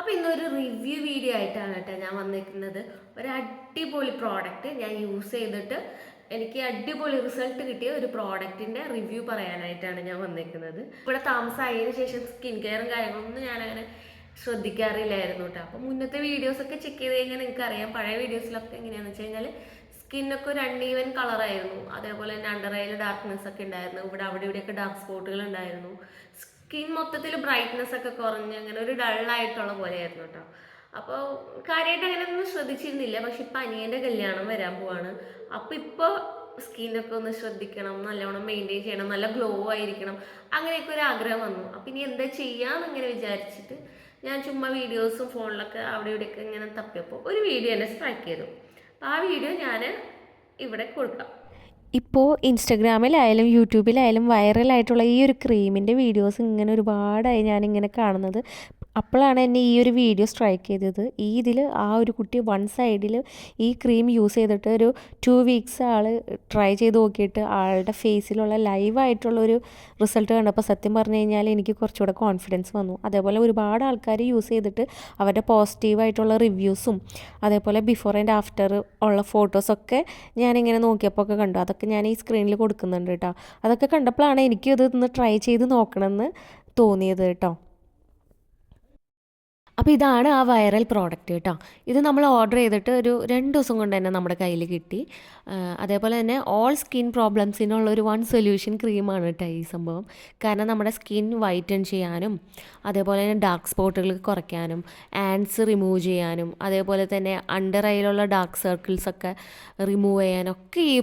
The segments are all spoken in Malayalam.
അപ്പോൾ ഇന്നൊരു റിവ്യൂ വീഡിയോ ആയിട്ടാണ് കേട്ടോ ഞാൻ വന്നിരിക്കുന്നത്. ഒരു അടിപൊളി പ്രോഡക്റ്റ് ഞാൻ യൂസ് ചെയ്തിട്ട് എനിക്ക് അടിപൊളി റിസൾട്ട് കിട്ടിയ ഒരു പ്രോഡക്റ്റിന്റെ റിവ്യൂ പറയാനായിട്ടാണ് ഞാൻ വന്നിരിക്കുന്നത്. ഇവിടെ താമസമായതിനു ശേഷം സ്കിൻ കെയറും കാര്യങ്ങളൊന്നും ഞാനങ്ങനെ ശ്രദ്ധിക്കാറില്ലായിരുന്നു കേട്ടോ. അപ്പോൾ മുന്നത്തെ വീഡിയോസൊക്കെ ചെക്ക് ചെയ്ത് കഴിഞ്ഞാൽ നിങ്ങൾക്ക് അറിയാം, പഴയ വീഡിയോസിലൊക്കെ എങ്ങനെയാണെന്ന് വെച്ച് കഴിഞ്ഞാൽ സ്കിന്നൊക്കെ ഒരു അൺഈവൻ കളറായിരുന്നു. അതേപോലെ തന്നെ അണ്ടർ ഐയിൽ ഡാർക്ക്നെസ് ഒക്കെ ഉണ്ടായിരുന്നു. അവിടെ ഇവിടെയൊക്കെ ഡാർക്ക് സ്പോട്ടുകൾ ഉണ്ടായിരുന്നു. സ്കിൻ മൊത്തത്തിൽ ബ്രൈറ്റ്നെസ് ഒക്കെ കുറഞ്ഞ് അങ്ങനെ ഒരു ഡള്ളായിട്ടുള്ള പോലെയായിരുന്നു കേട്ടോ. അപ്പോൾ കാര്യമായിട്ട് അങ്ങനെ ഒന്നും ശ്രദ്ധിച്ചിരുന്നില്ല. പക്ഷെ ഇപ്പം അനിയൻ്റെ കല്യാണം വരാൻ പോവാണ്. അപ്പോൾ ഇപ്പോൾ സ്കിന്നൊക്കെ ഒന്ന് ശ്രദ്ധിക്കണം, നല്ലോണം മെയിൻറ്റെയിൻ ചെയ്യണം, നല്ല ഗ്ലോ ആയിരിക്കണം, അങ്ങനെയൊക്കെ ഒരു ആഗ്രഹം വന്നു. അപ്പം ഇനി എന്താ ചെയ്യാന്ന് ഇങ്ങനെ വിചാരിച്ചിട്ട് ഞാൻ ചുമ്മാ വീഡിയോസും ഫോണിലൊക്കെ അവിടെ ഇവിടെയൊക്കെ ഇങ്ങനെ തപ്പിയപ്പോൾ ഒരു വീഡിയോ എന്നെ സ്ട്രൈക്ക് ചെയ്തു. അപ്പോൾ ആ വീഡിയോ ഞാൻ ഇവിടെ കൊടുക്കാം. ഇപ്പോൾ ഇൻസ്റ്റഗ്രാമിലായാലും യൂട്യൂബിലായാലും വൈറലായിട്ടുള്ള ഈ ഒരു ക്രീമിൻ്റെ വീഡിയോസ് ഇങ്ങനെ ഒരുപാടായി ഞാനിങ്ങനെ കാണുന്നത്. അപ്പോഴാണ് എന്നെ ഈ ഒരു വീഡിയോ സ്ട്രൈക്ക് ചെയ്തത്. ഇതിൽ ആ ഒരു കുട്ടി വൺ സൈഡിൽ ഈ ക്രീം യൂസ് ചെയ്തിട്ട് ഒരു 2 വീക്സ് ആൾ ട്രൈ ചെയ്ത് നോക്കിയിട്ട് ആളുടെ ഫേസിലുള്ള ലൈവായിട്ടുള്ളൊരു റിസൾട്ട് കണ്ടപ്പോൾ സത്യം പറഞ്ഞു കഴിഞ്ഞാൽ എനിക്ക് കുറച്ചുകൂടെ കോൺഫിഡൻസ് വന്നു. അതേപോലെ ഒരുപാട് ആൾക്കാർ യൂസ് ചെയ്തിട്ട് അവരുടെ പോസിറ്റീവായിട്ടുള്ള റിവ്യൂസും അതേപോലെ ബിഫോർ ആൻഡ് ആഫ്റ്റർ ഉള്ള ഫോട്ടോസൊക്കെ ഞാനിങ്ങനെ നോക്കിയപ്പോൾ ഒക്കെ കണ്ടു. അതൊക്കെ ഞാൻ ഈ സ്ക്രീനിൽ കൊടുക്കുന്നുണ്ട് കേട്ടോ. അതൊക്കെ കണ്ടപ്പോഴാണ് എനിക്ക് ഇതൊന്ന് ട്രൈ ചെയ്ത് നോക്കണമെന്ന് തോന്നിയത് കേട്ടോ. അപ്പോൾ ഇതാണ് ആ വൈറൽ പ്രോഡക്റ്റ് കേട്ടോ. ഇത് നമ്മൾ ഓർഡർ ചെയ്തിട്ട് ഒരു 2 ദിവസം കൊണ്ട് തന്നെ നമ്മുടെ കയ്യിൽ കിട്ടി. അതേപോലെ തന്നെ ഓൾ സ്കിൻ പ്രോബ്ലംസിനുള്ളൊരു വൺ സൊല്യൂഷൻ ക്രീമാണ് കേട്ടോ ഈ സംഭവം. കാരണം നമ്മുടെ സ്കിൻ വൈറ്റൻ ചെയ്യാനും അതേപോലെ തന്നെ ഡാർക്ക് സ്പോട്ടുകൾ കുറയ്ക്കാനും ആൻസ് റിമൂവ് ചെയ്യാനും അതേപോലെ തന്നെ അണ്ടർ ഐയിലുള്ള ഡാർക്ക് സർക്കിൾസൊക്കെ റിമൂവ് ചെയ്യാനൊക്കെ ഈ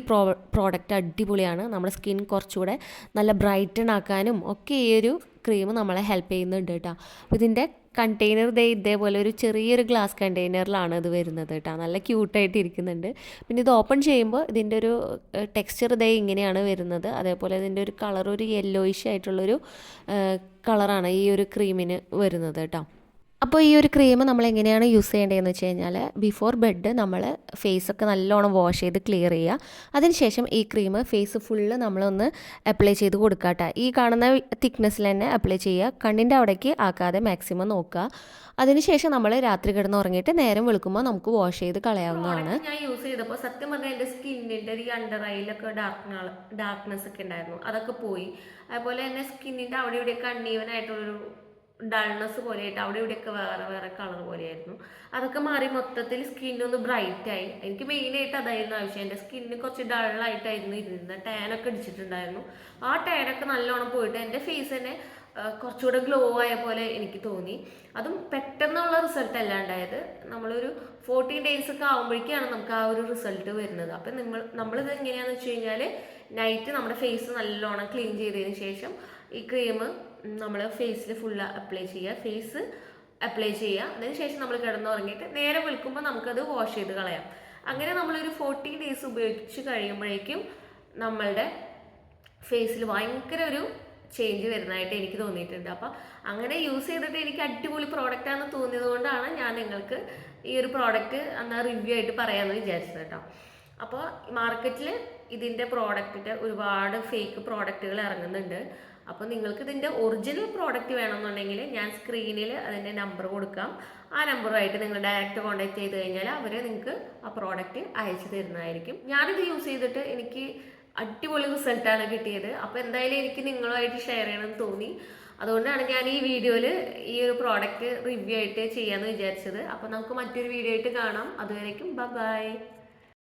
പ്രോഡക്റ്റ് അടിപൊളിയാണ്. നമ്മുടെ സ്കിൻ കുറച്ചുകൂടെ നല്ല ബ്രൈറ്റൺ ആക്കാനും ഒക്കെ ഈ ഒരു ക്രീം നമ്മളെ ഹെൽപ്പ് ചെയ്യുന്നുണ്ട് കേട്ടോ. അപ്പോൾ ഇതിൻ്റെ കണ്ടെയ്നർ ഇതേപോലെ ഒരു ചെറിയൊരു ഗ്ലാസ് കണ്ടെയ്നറിലാണ് ഇത് വരുന്നത് കേട്ടോ. നല്ല ക്യൂട്ടായിട്ട് ഇരിക്കുന്നുണ്ട്. പിന്നെ ഇത് ഓപ്പൺ ചെയ്യുമ്പോൾ ഇതിൻ്റെ ഒരു ടെക്സ്ചർ ഇങ്ങനെയാണ് വരുന്നത്. അതേപോലെ ഇതിൻ്റെ ഒരു കളർ ഒരു യെല്ലോയിഷ് ആയിട്ടുള്ളൊരു കളറാണ് ഈ ഒരു ക്രീമിന് വരുന്നത് കേട്ടോ. അപ്പോൾ ഈ ഒരു ക്രീം നമ്മൾ എങ്ങനെയാണ് യൂസ് ചെയ്യേണ്ടതെന്ന് വെച്ച് കഴിഞ്ഞാൽ ബിഫോർ ബെഡ് നമ്മൾ ഫേസൊക്കെ നല്ലോണം വാഷ് ചെയ്ത് ക്ലിയർ ചെയ്യുക. അതിനുശേഷം ഈ ക്രീം ഫേസ് ഫുള്ള് നമ്മളൊന്ന് അപ്ലൈ ചെയ്ത് കൊടുക്കാട്ടോ. ഈ കാണുന്ന തിക്നെസ്സിൽ തന്നെ അപ്ലൈ ചെയ്യുക. കണ്ണിൻ്റെ അവിടേക്ക് ആക്കാതെ മാക്സിമം നോക്കുക. അതിനുശേഷം നമ്മൾ രാത്രി കിടന്ന് ഉറങ്ങിയിട്ട് നേരം വെളുക്കുമ്പോൾ നമുക്ക് വാഷ് ചെയ്ത് കളയാവുന്നതാണ്. ഞാൻ യൂസ് ചെയ്തപ്പോൾ സത്യം പറഞ്ഞാൽ എൻ്റെ സ്കിന്നിൻ്റെ ഈ അണ്ടർ ഐയിലൊക്കെ ഡാർക്ക്നെസ് ഒക്കെ ഉണ്ടായിരുന്നു, അതൊക്കെ പോയി. അതുപോലെ തന്നെ സ്കിന്നിൻ്റെ അവിടെ ഇവിടെയൊക്കെ അൺഈവൻ ആയിട്ടുള്ളൊരു ഡൾനെസ് പോലെയായിട്ട് അവിടെ ഇവിടെയൊക്കെ വേറെ വേറെ കളർ പോലെയായിരുന്നു. അതൊക്കെ മാറി മൊത്തത്തിൽ സ്കിന്നൊന്ന് ബ്രൈറ്റായി. എനിക്ക് മെയിനായിട്ട് അതായിരുന്നു ആവശ്യം. എൻ്റെ സ്കിന്ന് കുറച്ച് ഡള്ളായിട്ടായിരുന്നു ഇരുന്നത്. ടാനൊക്കെ അടിച്ചിട്ടുണ്ടായിരുന്നു. ആ ടാനൊക്കെ നല്ലോണം പോയിട്ട് എൻ്റെ ഫേസ് തന്നെ കുറച്ചുകൂടെ ഗ്ലോ ആയ പോലെ എനിക്ക് തോന്നി. അതും പെട്ടെന്നുള്ള റിസൾട്ട് അല്ല ഉണ്ടായത്. നമ്മളൊരു 14 days ഒക്കെ ആകുമ്പോഴേക്കാണ് നമുക്ക് ആ ഒരു റിസൾട്ട് വരുന്നത്. അപ്പം നമ്മളിത് എങ്ങനെയാണെന്ന് വെച്ച് കഴിഞ്ഞാൽ നൈറ്റ് നമ്മുടെ ഫേസ് നല്ലോണം ക്ലീൻ ചെയ്തതിന് ശേഷം ഈ ക്രീം നമ്മൾ ഫേസിൽ ഫുള്ള് അപ്ലൈ ചെയ്യുക. അതിനുശേഷം നമ്മൾ കിടന്നുറങ്ങിയിട്ട് നേരെ വിൽക്കുമ്പോൾ നമുക്കത് വാഷ് ചെയ്ത് കളയാം. അങ്ങനെ നമ്മളൊരു 14 days ഉപയോഗിച്ച് കഴിയുമ്പോഴേക്കും നമ്മളുടെ ഫേസിൽ ഭയങ്കര ഒരു ചേഞ്ച് വരുന്നതായിട്ട് എനിക്ക് തോന്നിയിട്ടുണ്ട്. അപ്പോൾ അങ്ങനെ യൂസ് ചെയ്തിട്ട് എനിക്ക് അടിപൊളി പ്രോഡക്റ്റാണെന്ന് തോന്നിയത് കൊണ്ടാണ് ഞാൻ നിങ്ങൾക്ക് ഈ ഒരു പ്രോഡക്റ്റ് എന്നാൽ റിവ്യൂ ആയിട്ട് പറയാമെന്ന് വിചാരിച്ചത് കേട്ടോ. അപ്പോൾ മാർക്കറ്റിൽ ഇതിൻ്റെ പ്രോഡക്റ്റിൻ്റെ ഒരുപാട് ഫേക്ക് പ്രോഡക്റ്റുകൾ ഇറങ്ങുന്നുണ്ട്. അപ്പോൾ നിങ്ങൾക്ക് ഇതിൻ്റെ ഒറിജിനൽ പ്രോഡക്റ്റ് വേണമെന്നുണ്ടെങ്കിൽ ഞാൻ സ്ക്രീനിൽ അതിൻ്റെ നമ്പർ കൊടുക്കാം. ആ നമ്പറുമായിട്ട് നിങ്ങൾ ഡയറക്റ്റ് കോൺടാക്ട് ചെയ്ത് കഴിഞ്ഞാൽ അവർ നിങ്ങൾക്ക് ആ പ്രോഡക്റ്റ് അയച്ചു തരുന്നതായിരിക്കും. ഞാനിത് യൂസ് ചെയ്തിട്ട് എനിക്ക് അടിപൊളി റിസൾട്ടാണ് കിട്ടിയത്. അപ്പോൾ എന്തായാലും എനിക്ക് നിങ്ങളുമായിട്ട് ഷെയർ ചെയ്യണമെന്ന് തോന്നി. അതുകൊണ്ടാണ് ഞാൻ ഈ വീഡിയോയിൽ ഈ ഒരു പ്രോഡക്റ്റ് റിവ്യൂ ആയിട്ട് ചെയ്യാമെന്ന് വിചാരിച്ചത്. അപ്പോൾ നമുക്ക് മറ്റൊരു വീഡിയോ ആയിട്ട് കാണാം. അതുവരേക്കും ബൈ.